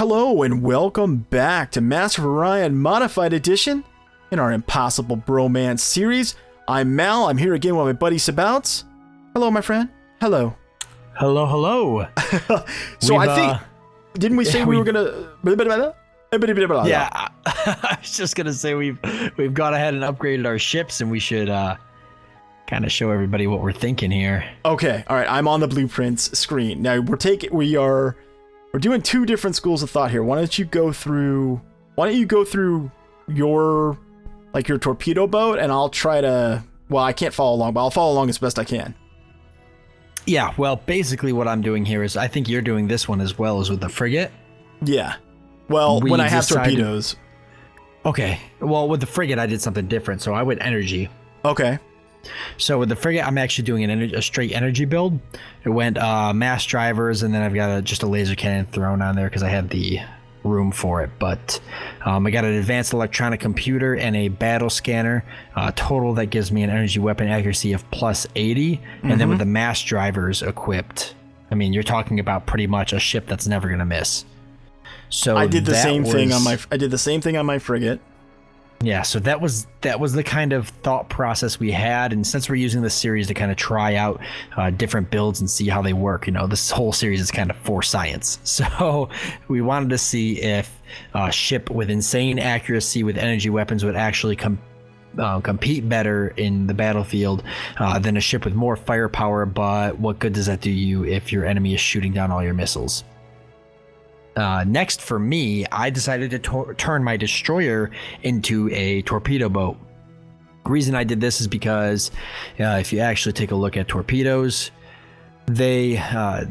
Hello and welcome back to Master of Orion Modified Edition in our Impossible Bromance series. I'm Mal. I'm here again with my buddy Sabouts. Hello, my friend. Hello. Hello, hello. So I think, didn't we say we were gonna? Yeah, I was just gonna say we've gone ahead and upgraded our ships, and we should kind of show everybody what we're thinking here. Okay, all right. I'm on the blueprints screen now. We're doing two different schools of thought here. Why don't you go through your torpedo boat, and I'll try to. Well, I can't follow along, but I'll follow along as best I can. Yeah, well, basically what I'm doing here is I think you're doing this one as well as with the frigate. Yeah. Well, when I have torpedoes. Okay. Well, with the frigate, I did something different, so I went energy. Okay. So with the frigate, I'm actually doing a straight energy build. It went mass drivers, and then I've got just a laser cannon thrown on there because I have the room for it. But I got an advanced electronic computer and a battle scanner. Total that gives me an energy weapon accuracy of plus 80. And then with the mass drivers equipped, I mean, you're talking about pretty much a ship that's never going to miss. So I did the same thing on my frigate. Yeah, so that was the kind of thought process we had, and since we're using this series to kind of try out different builds and see how they work, you know, this whole series is kind of for science. So we wanted to see if a ship with insane accuracy with energy weapons would actually compete better in the battlefield than a ship with more firepower. But what good does that do you if your enemy is shooting down all your missiles? Next for me, I decided to turn my destroyer into a torpedo boat. The reason I did this is because if you actually take a look at torpedoes, they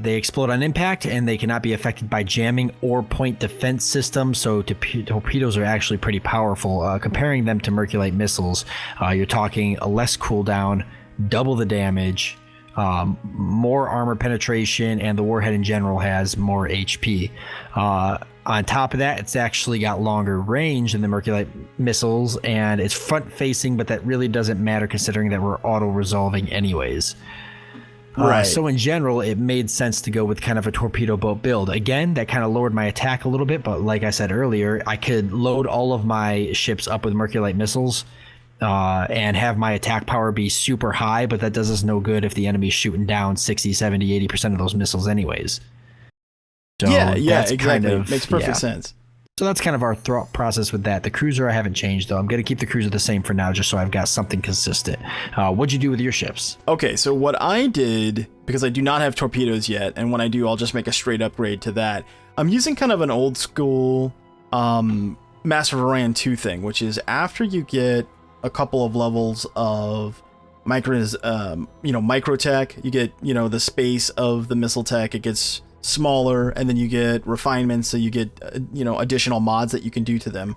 explode on impact and they cannot be affected by jamming or point defense systems. So torpedoes are actually pretty powerful. Comparing them to Merculite missiles, you're talking a less cooldown, double the damage, more armor penetration, and the warhead in general has more HP. On top of that, it's actually got longer range than the Merculite missiles, and it's front facing, but that really doesn't matter considering that we're auto resolving anyways. Right. So in general, it made sense to go with kind of a torpedo boat build. Again, that kind of lowered my attack a little bit, but like I said earlier, I could load all of my ships up with Merculite missiles and have my attack power be super high, but that does us no good if the enemy's shooting down 60, 70, 80% of those missiles anyways. So yeah, exactly. Makes perfect sense. So that's kind of our thought process with that. The cruiser I haven't changed, though. I'm going to keep the cruiser the same for now, just so I've got something consistent. What'd you do with your ships? Okay, so what I did, because I do not have torpedoes yet, and when I do, I'll just make a straight upgrade to that. I'm using kind of an old school Master of Orion II thing, which is after you get a couple of levels of microtech, you get, the space of the missile tech, it gets smaller, and then you get refinements, so you get, additional mods that you can do to them.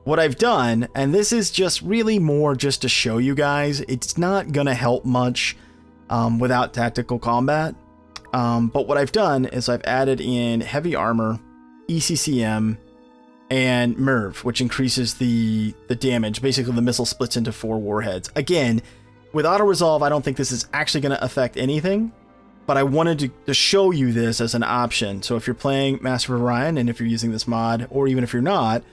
What I've done, and this is just really more just to show you guys, it's not gonna help much without tactical combat, but what I've done is I've added in heavy armor, ECCM, and MERV, which increases the damage. Basically, the missile splits into 4 warheads. Again, with auto-resolve, I don't think this is actually going to affect anything, but I wanted to show you this as an option. So if you're playing Master of Orion, and if you're using this mod, or even if you're not,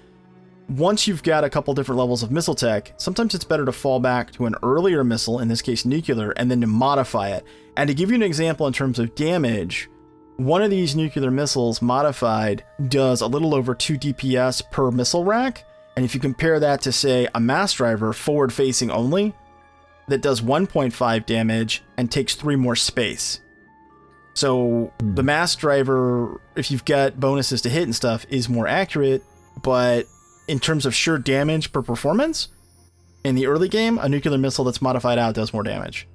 once you've got a couple different levels of missile tech, sometimes it's better to fall back to an earlier missile, in this case nuclear, and then to modify it. And to give you an example in terms of damage, one of these nuclear missiles modified does a little over 2 DPS per missile rack. And if you compare that to, say, a mass driver forward facing only, that does 1.5 damage and takes 3 more space. So the mass driver, if you've got bonuses to hit and stuff, is more accurate. But in terms of sheer damage per performance, in the early game, a nuclear missile that's modified out does more damage.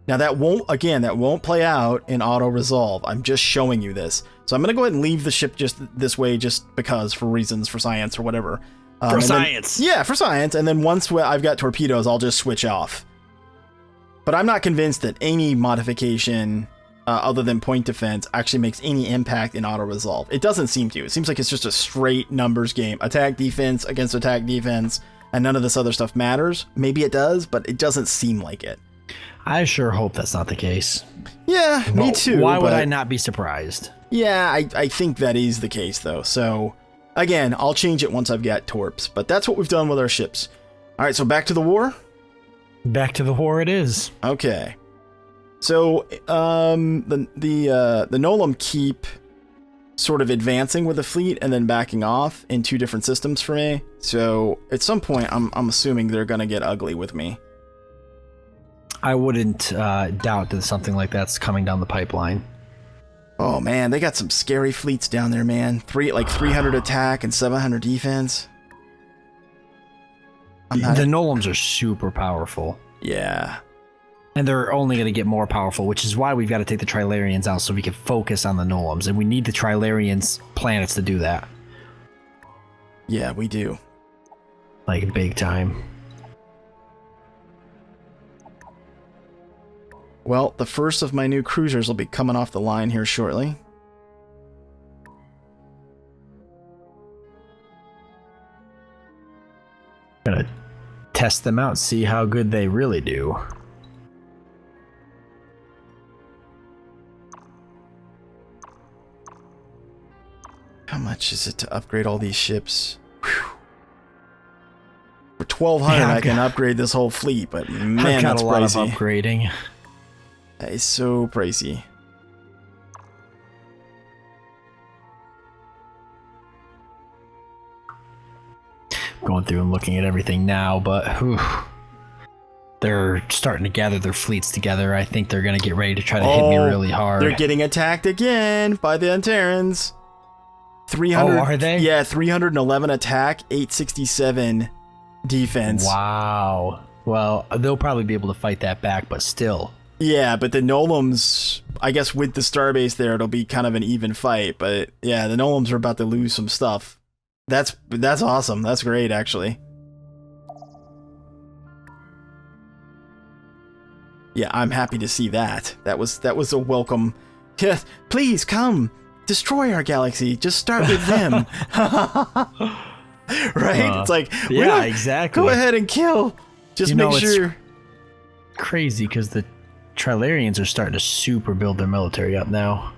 Now that won't play out in auto resolve. I'm just showing you this. So I'm going to go ahead and leave the ship just this way, just because, for reasons, for science or whatever. For science. For science. And then once I've got torpedoes, I'll just switch off. But I'm not convinced that any modification other than point defense actually makes any impact in auto resolve. It doesn't seem to. It seems like it's just a straight numbers game. Attack defense against attack defense, and none of this other stuff matters. Maybe it does, but it doesn't seem like it. I sure hope that's not the case. Yeah, me too. Why would I not be surprised? Yeah, I think that is the case, though. So, again, I'll change it once I've got torps. But that's what we've done with our ships. All right, so back to the war? Back to the war it is. Okay. So, the Nolam keep sort of advancing with the fleet and then backing off in 2 different systems for me. So, at some point, I'm assuming they're going to get ugly with me. I wouldn't doubt that something like that's coming down the pipeline. Oh man, they got some scary fleets down there, man. 300 attack and 700 defense. The Nolams are super powerful. Yeah. And they're only going to get more powerful, which is why we've got to take the Trilarians out so we can focus on the Nolams. And we need the Trilarians planets to do that. Yeah, we do. Like, big time. Well, the first of my new cruisers will be coming off the line here shortly. Gonna test them out, see how good they really do. How much is it to upgrade all these ships? Whew. For 1,200, I can upgrade this whole fleet, but man, that's pricey. I've got a lot of upgrading. That is so pricey. Going through and looking at everything now, but whew, they're starting to gather their fleets together. I think they're going to get ready to try to hit me really hard. They're getting attacked again by the Terrans. 300. Oh, are they? Yeah, 311 attack, 867 defense. Wow. Well, they'll probably be able to fight that back, but still. Yeah, but the Nolams, I guess with the starbase there, it'll be kind of an even fight. But yeah, the Nolams are about to lose some stuff. That's awesome. That's great, actually. Yeah, I'm happy to see that. That was a welcome. Yes, please come destroy our galaxy. Just start with them. Right? It's like, yeah, exactly. Go ahead and kill. Just make sure. Crazy because the Trilarians are starting to super build their military up now.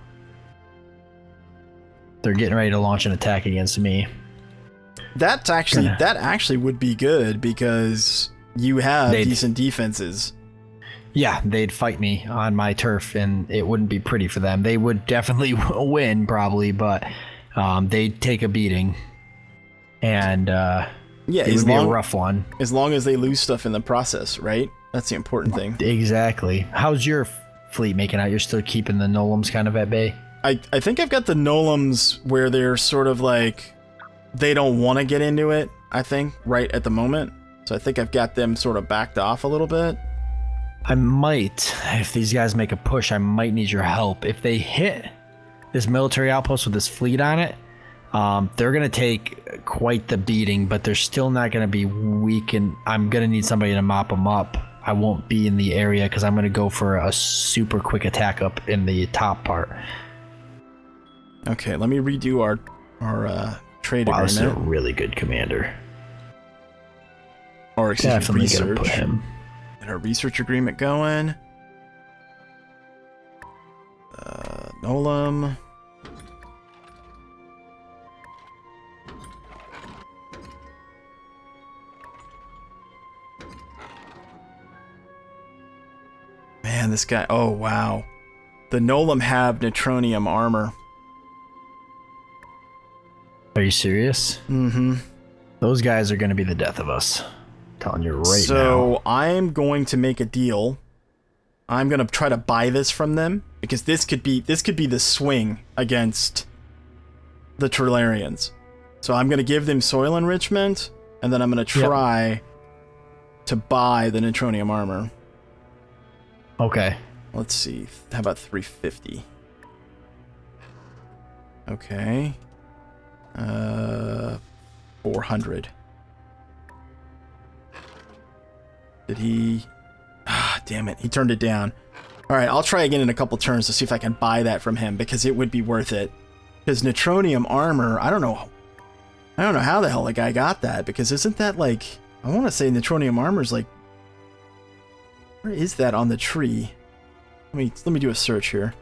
They're getting ready to launch an attack against me. That actually would be good because you have decent defenses. Yeah, they'd fight me on my turf, and it wouldn't be pretty for them. They would definitely win, probably, but they'd take a beating, and it would be a rough one. As long as they lose stuff in the process, right? That's the important thing. Exactly. How's your fleet making out? You're still keeping the Nolams kind of at bay? I think I've got the Nolams where they're sort of like, they don't want to get into it, I think, right at the moment. So I think I've got them sort of backed off a little bit. I might, if these guys make a push, I might need your help. If they hit this military outpost with this fleet on it, they're going to take quite the beating, but they're still not going to be weak, and I'm going to need somebody to mop them up. I won't be in the area because I'm going to go for a super quick attack up in the top part. Okay, let me redo our trade agreement. This is a really good commander. Or excuse me, definitely research. Gonna put him. Get our research agreement going. Nolam. Man, this guy. Oh, wow. The Nolam have neutronium armor. Are you serious? Mm-hmm. Those guys are going to be the death of us. I'm telling you right now. So I'm going to make a deal. I'm going to try to buy this from them because this could be the swing against the Trilarians. So I'm going to give them soil enrichment, and then I'm going to try to buy the neutronium armor. Okay. Let's see. How about 350? Okay. 400. Did he? Ah, damn it. He turned it down. All right, I'll try again in a couple turns to see if I can buy that from him because it would be worth it. Because neutronium armor, I don't know how the hell the guy got that, because isn't that like, I want to say neutronium armor is like, where is that on the tree? Let me do a search here.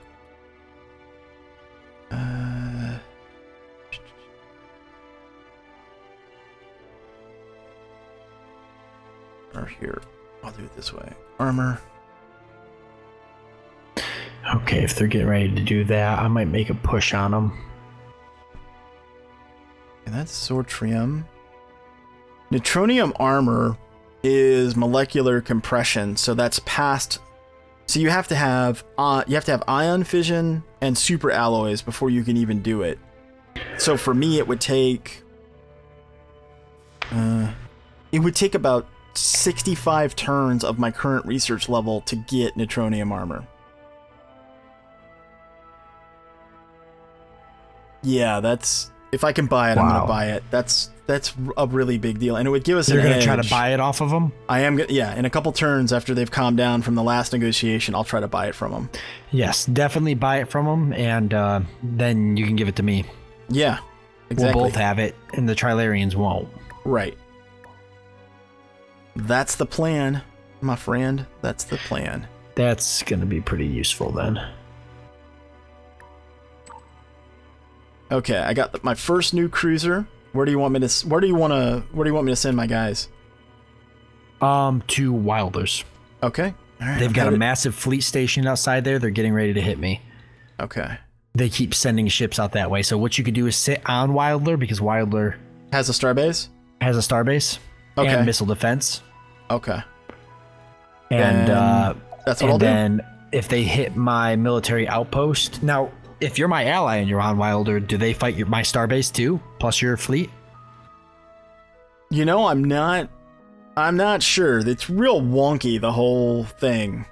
Here, I'll do it this way. Armor. Okay, if they're getting ready to do that, I might make a push on them. And that's Sortrium. Neutronium armor is molecular compression, so that's past. So you have to have ion fission and super alloys before you can even do it. So for me, it would take about 65 turns of my current research level to get neutronium armor. Yeah, that's, if I can buy it, I'm gonna buy it. That's a really big deal, and it would give us. You're gonna try to buy it off of them? I am. Yeah, in a couple turns after they've calmed down from the last negotiation, I'll try to buy it from them. Yes, definitely buy it from them, and then you can give it to me. Yeah, exactly. We'll both have it, and the Trilarians won't. Right. That's the plan, my friend. That's the plan. That's gonna be pretty useful then. Okay, I got my first new cruiser. Where do you want me to? Where do you want me to send my guys? To Wilders. Okay. All right, They've got a massive fleet stationed outside there. They're getting ready to hit me. Okay. They keep sending ships out that way. So what you could do is sit on Wildler, because Wildler has a starbase. Has a starbase. Okay. And missile defense. Okay. And that's what I'll do. And then if they hit my military outpost, now if you're my ally and you're on Wilder, do they fight my starbase too, plus your fleet? You know, I'm not sure. It's real wonky, the whole thing.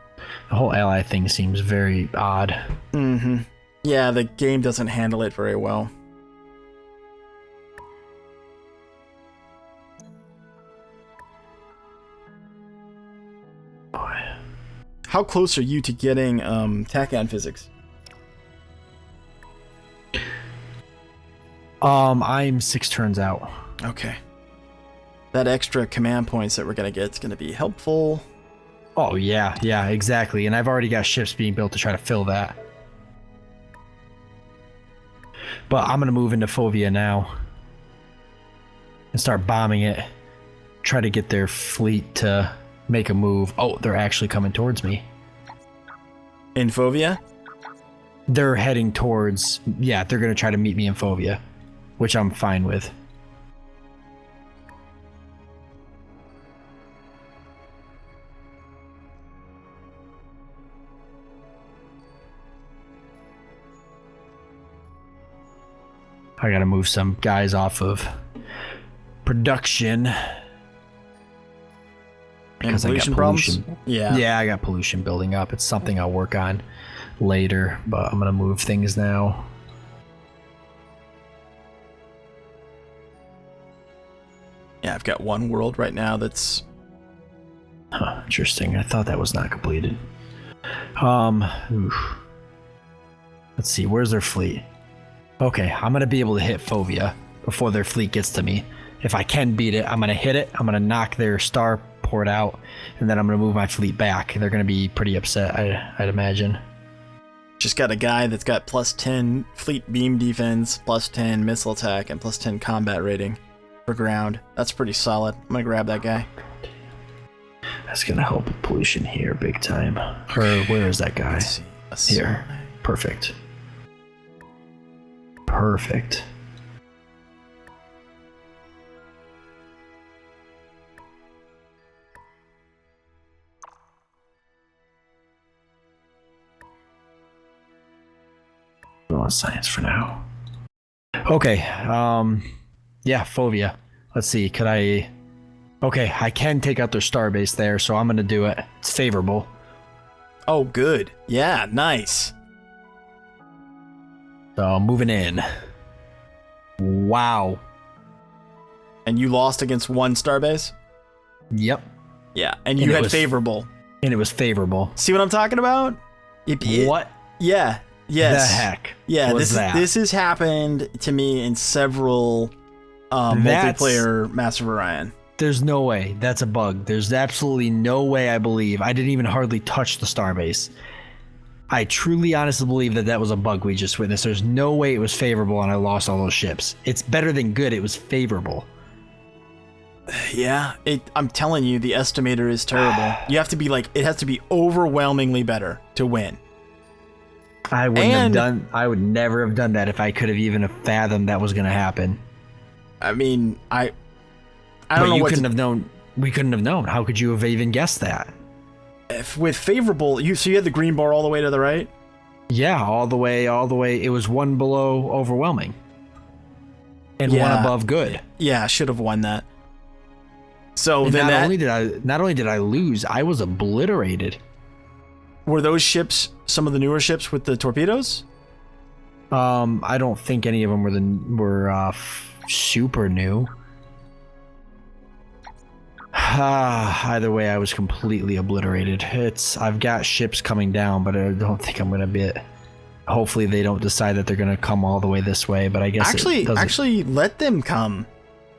The whole ally thing seems very odd. Mm-hmm. Yeah, the game doesn't handle it very well. Boy. How close are you to getting Tachyon physics? I'm 6 turns out. Okay. That extra command points that we're gonna get is gonna be helpful. Oh yeah, exactly. And I've already got ships being built to try to fill that. But I'm gonna move into Fovia now and start bombing it. Try to get their fleet to make a move. Oh, they're actually coming towards me. In Fovia? They're heading towards. Yeah, they're gonna try to meet me in Fovia, which I'm fine with. I gotta move some guys off of production because I got pollution. Yeah, I got pollution building up. It's something I'll work on later, but I'm gonna move things now. Yeah, I've got one world right now that's... Interesting. I thought that was not completed. Let's see, where's their fleet? Okay, I'm gonna be able to hit Fovia before their fleet gets to me. If I can beat it, I'm gonna hit it. I'm gonna knock their starport out, and then I'm gonna move my fleet back. They're gonna be pretty upset, I'd imagine. Just got a guy that's got plus 10 fleet beam defense, plus 10 missile attack, and plus 10 combat rating for ground. That's pretty solid. I'm gonna grab that guy. That's gonna help with pollution here big time. Or where is that guy? Let's see. Here. Perfect. Perfect. I want science for now. Okay. Yeah, Fovia. Let's see. Could I? Okay, I can take out their starbase there, so I'm gonna do it. It's favorable. Oh, good. Yeah, nice. So moving in. Wow. And you lost against one starbase? Yep. Yeah, and you had favorable. And it was favorable. See what I'm talking about? What? Yeah. Yes. The heck? Yeah, this has happened to me in several multiplayer Master of Orion. There's no way. That's a bug. There's absolutely no way I believe. I didn't even hardly touch the starbase. I truly, honestly believe that was a bug we just witnessed. There's no way it was favorable and I lost all those ships. It's better than good. It was favorable. Yeah, I'm telling you, the estimator is terrible. You have to be like, it has to be overwhelmingly better to win. I would never have done that if I could have even fathomed that was going to happen. I mean, I don't know. You couldn't have known. We couldn't have known. How could you have even guessed that? If with favorable, so you had the green bar all the way to the right? Yeah, all the way. It was one below overwhelming. And one above good. Yeah, I should have won that. So and then not only did I lose, I was obliterated. Were those ships some of the newer ships with the torpedoes? I don't think any of them were super new. Either way, I was completely obliterated. I've got ships coming down, but I don't think I'm gonna be. Hopefully, they don't decide that they're gonna come all the way this way. But I guess actually let them come,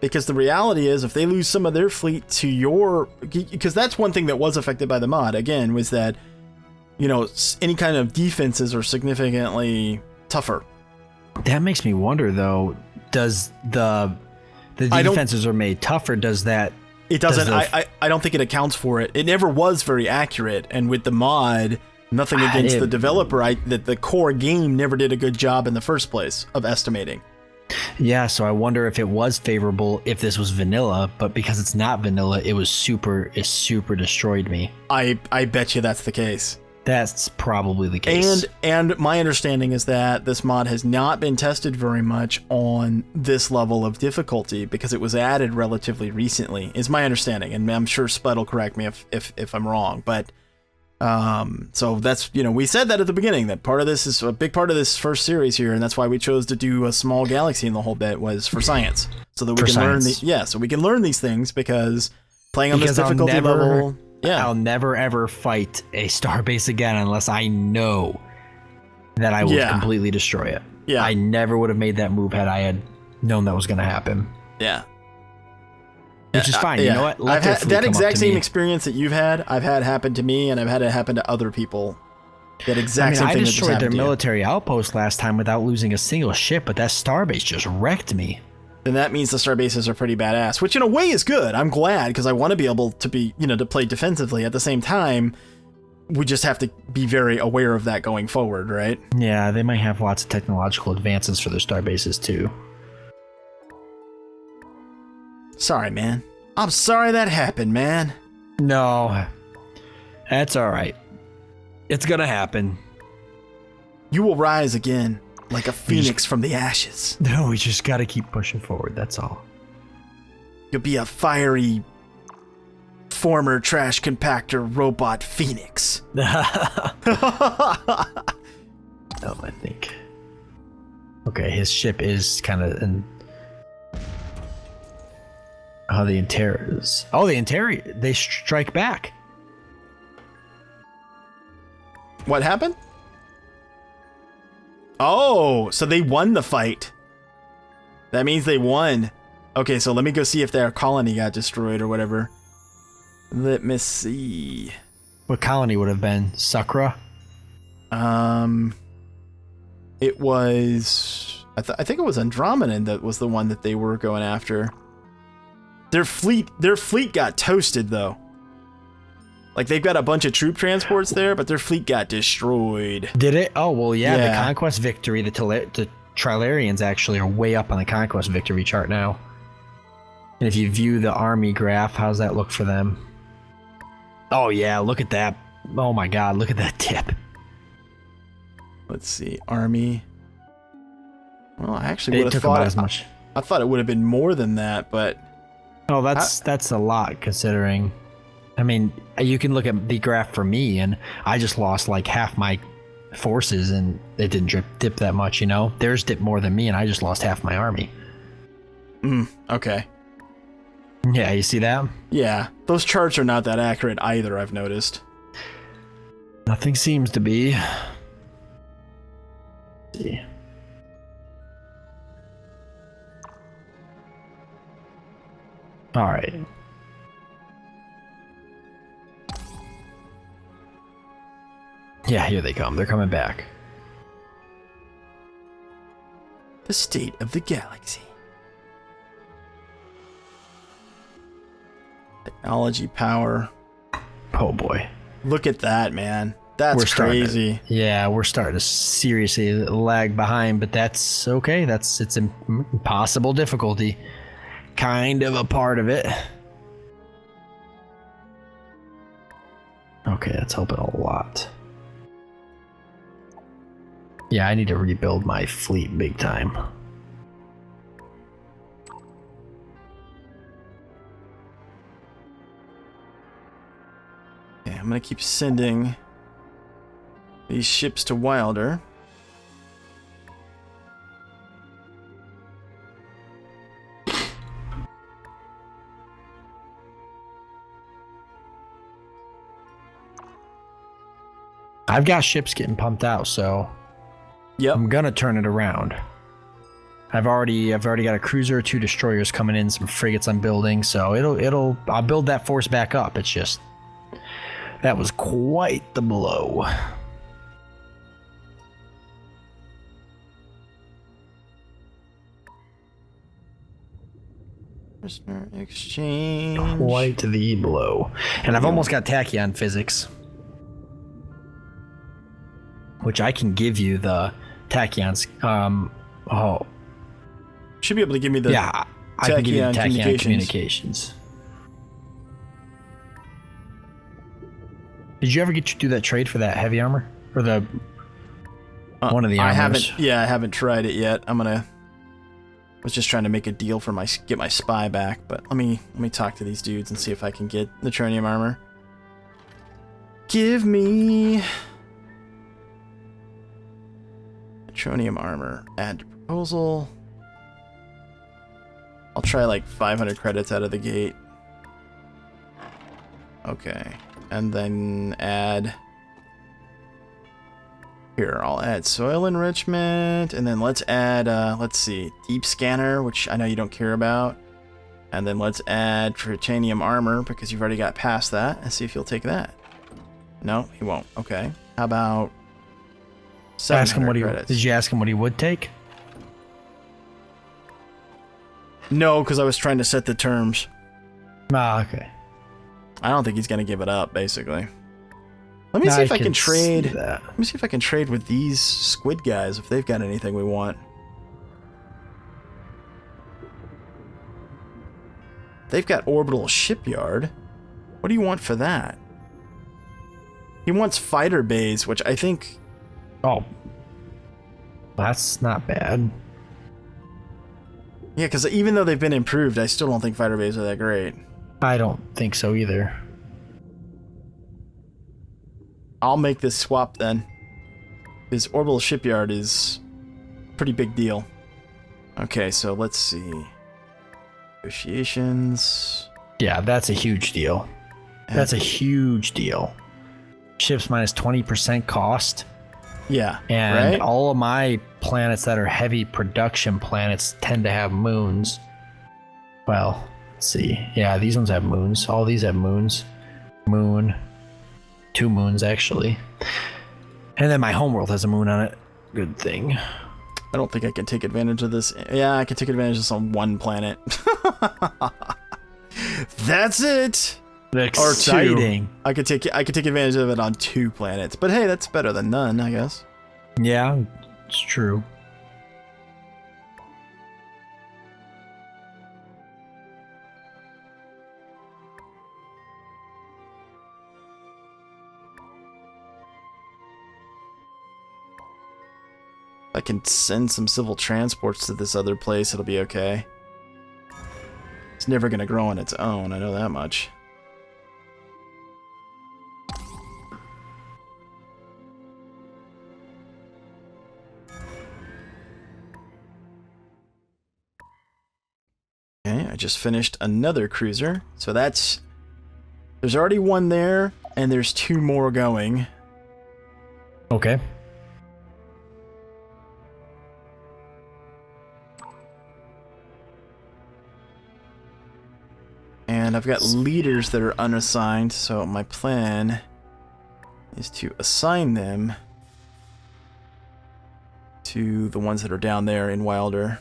because the reality is, if they lose some of their fleet to your, because that's one thing that was affected by the mod again, was that, you know, any kind of defenses are significantly tougher. That makes me wonder, though. Does the defenses are made tougher? Does that? It doesn't. I don't think it accounts for it. It never was very accurate, and with the mod, nothing against the developer. That the core game never did a good job in the first place of estimating. Yeah, so I wonder if it was favorable if this was vanilla, but because it's not vanilla, it super destroyed me. I bet you that's the case. That's probably the case. And my understanding is that this mod has not been tested very much on this level of difficulty because it was added relatively recently, is my understanding. And I'm sure Spud will correct me if I'm wrong. But so that's, you know, we said that at the beginning, that part of this is a big part of this first series here, and that's why we chose to do a small galaxy in the whole bit, was for science, so that we can learn so we can learn these things, because playing on this difficulty level. Yeah, I'll never ever fight a starbase again unless I know that I will completely destroy it. Yeah, I never would have made that move had I had known that was going to happen. Yeah, which is fine. You know what? I've had that exact same experience that you've had. I've had happen to me, and I've had it happen to other people. That exact same thing. I destroyed their military outpost last time without losing a single ship, but that starbase just wrecked me. Then that means the star bases are pretty badass, which in a way is good. I'm glad, because I want to be able to be, you know, to play defensively. At the same time, we just have to be very aware of that going forward, right? Yeah, they might have lots of technological advances for their star bases too. Sorry, man. I'm sorry that happened, man. No, that's all right. It's gonna happen. You will rise again. Like a phoenix from the ashes. No, we just gotta keep pushing forward, that's all. You'll be a fiery former trash compactor robot phoenix. No, I think. Okay, his ship is kind of in. Oh, the Antares. Oh, the Antares. They strike back. What happened? Oh, so they won the fight. That means they won. Okay, so let me go see if their colony got destroyed or whatever. Let me see. What colony would have been? Sakra? It was... I think it was Andromedan that was the one that they were going after. Their fleet got toasted, though. Like, they've got a bunch of troop transports there, but their fleet got destroyed. Did it? Oh, well, yeah. The Conquest victory, the Trilarians actually are way up on the Conquest victory chart now. And if you view the army graph, how's that look for them? Oh, yeah, look at that. Oh, my God, look at that tip. Let's see, army. Well, I actually would have thought as much. I thought it would have been more than that, but... Oh, that's a lot, considering... I mean, you can look at the graph for me, and I just lost like half my forces, and it didn't dip that much, you know? Theirs dipped more than me, and I just lost half my army. Okay. Yeah, you see that? Yeah, those charts are not that accurate either, I've noticed. Nothing seems to be. Let's see. All right. Yeah, here they come. They're coming back. The state of the galaxy. Technology power. Oh boy. Look at that, man. That's crazy. We're starting to seriously lag behind, but that's okay. It's impossible difficulty. Kind of a part of it. Okay, that's helping a lot. Yeah, I need to rebuild my fleet big time. Okay, I'm gonna keep sending these ships to Wilder. I've got ships getting pumped out, so Yep. I'm gonna turn it around. I've already got a cruiser, 2 destroyers coming in, some frigates I'm building, so I'll build that force back up. It's just that was quite the blow. Prisoner exchange. Quite the blow. And I've almost got tachyon physics, which I can give you the tachyons. Should be able to give me the I can give you the tachyon communications. communications. Did you ever get to do that trade for that heavy armor? Or the one of the armors? I haven't tried it yet. I was just trying to make a deal for get my spy back, but let me talk to these dudes and see if I can get the tronium armor. Give me tronium armor. Add to proposal. I'll try like 500 credits out of the gate. Okay. And then add... Here, I'll add soil enrichment. And then let's add, let's see, deep scanner, which I know you don't care about. And then let's add titanium armor, because you've already got past that. And see if you'll take that. No, he won't. Okay. How about... Ask him what credits? Did you ask him what he would take? No, because I was trying to set the terms. Ah, okay. I don't think he's going to give it up, basically. Let me see if I can trade. Let me see if I can trade with these squid guys, if they've got anything we want. They've got orbital shipyard. What do you want for that? He wants fighter bays, which I think... Oh. That's not bad. Yeah, because even though they've been improved, I still don't think fighter bays are that great. I don't think so either. I'll make this swap then. His orbital shipyard is a pretty big deal. Okay, so let's see. Negotiations. Yeah, that's a huge deal. That's a huge deal. Ships minus 20% cost. Yeah, and right? all of my planets that are heavy production planets tend to have moons. Well, let's see. Yeah, these ones have moons. All these have moons. Moon. 2 moons, actually. And then my homeworld has a moon on it. Good thing. I don't think I can take advantage of this. Yeah, I can take advantage of this on 1 planet. That's it. Exciting. Or 2. I could take advantage of it on 2 planets. But hey, that's better than none, I guess. Yeah, it's true. If I can send some civil transports to this other place, it'll be okay. It's never going to grow on its own, I know that much. Okay, I just finished another cruiser. So that's... There's already 1 there, and there's 2 more going. Okay. And I've got leaders that are unassigned, so my plan is to assign them to the ones that are down there in Wilder.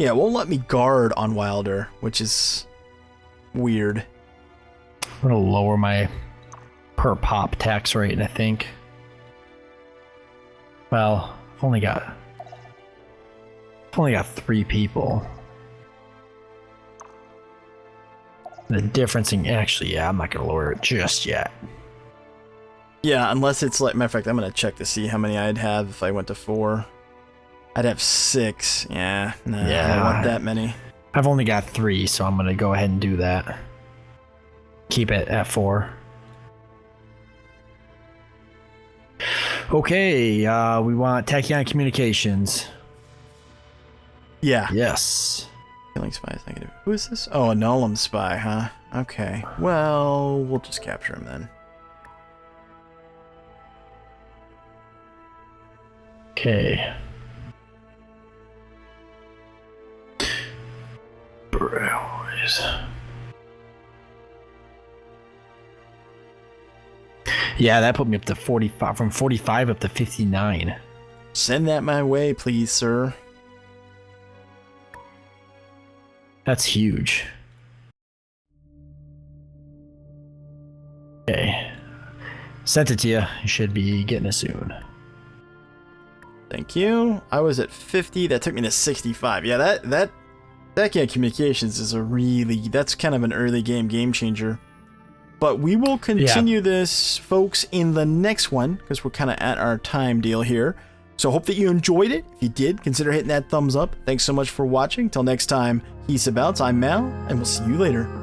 Yeah, it won't let me guard on Wilder, which is weird. I'm gonna lower my per pop tax rate, I think. Well, I've only got 3 people. The difference in actually, yeah, I'm not gonna lower it just yet. Yeah, unless it's like, matter of fact, I'm gonna check to see how many I'd have if I went to 4. I'd have 6. Yeah, no, I don't want that many. I've only got 3, so I'm gonna go ahead and do that. Keep it at 4. Okay, we want tachyon communications. Yeah. Yes. Killing spy is negative. Who is this? Oh, a Nullum spy, huh? Okay. Well, we'll just capture him then. Okay. Bros. Yeah, that put me up to 45, from 45 up to 59. Send that my way, please, sir. That's huge. Okay. Sent it to you. You should be getting it soon. Thank you. I was at 50. That took me to 65. Yeah, that communications is that's kind of an early game changer. But we will continue this, folks, in the next one, because we're kind of at our time deal here. So hope that you enjoyed it. If you did, consider hitting that thumbs up. Thanks so much for watching. Till next time, he's Sabouts, I'm Mal, and we'll see you later.